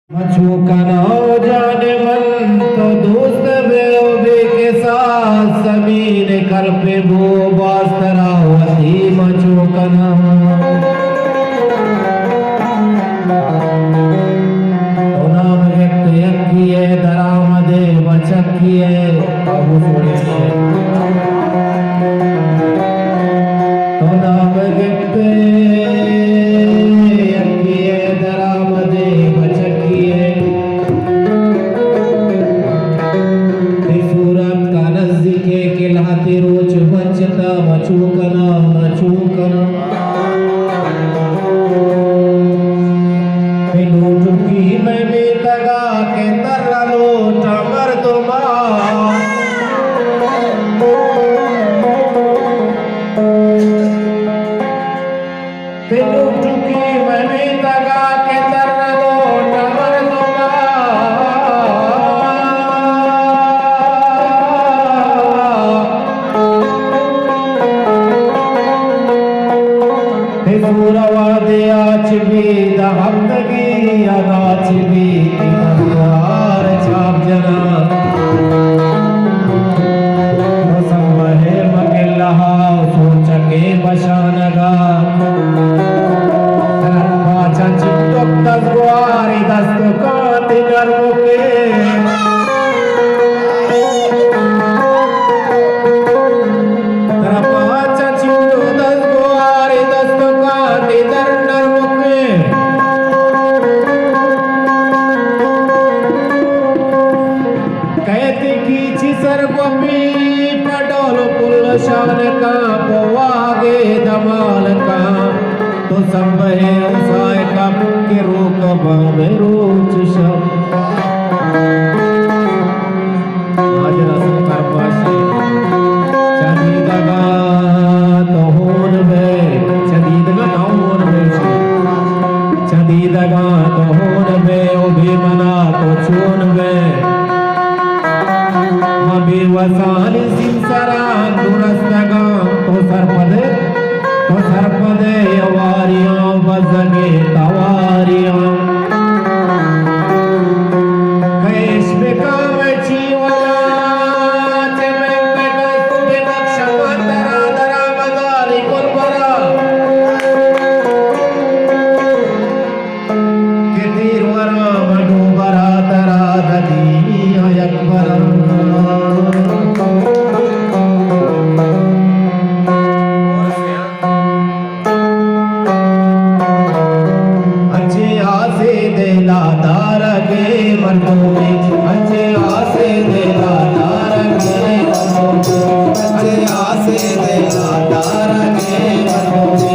मछुकना जाने मन तो दोस्त बेओबे के साथ समीर कल पे वो बास्तरावती मछुकना तो नाम व्यक्त यक्किए दरामदे बचक्किए बाबू सोड़िए तो नाम व्यक्त यक्किए दरामदे बचक्किए सूरत का नजदीके किलाते रोज बचता मछुकना मछुकना लूटुकी में भी तगा के तरला लोटा मर तुमा लूटुकी में भी तगा के तरला लोटा मर तुमा सूरवादे आज भी दहमदगी आज भी किनार छाप जना संभे मगिल्हा सोच के बशानगा पाचा चित्तक दसगुआरी दस्तकाती गर्मुके शान का पवागे धमाल का तो संभे उसाय का के रोक बामे रोच शम आज रसन कर पाशे चदी दगा तो होन में चदी दगा ना होन में चदी दगा तो होन में ओ भी मना तो चून में अभी वसानी सिंसरा दुरस्तगा तो सरपदे यवारियां बजगे तवारियां कैश में काम जीवना चमेक में कस्तूरी नक्शा दरा दरा बदारी कुलबरा कितीर वरा मडूबरा दरा ददी अयकबरा आसे दे दार के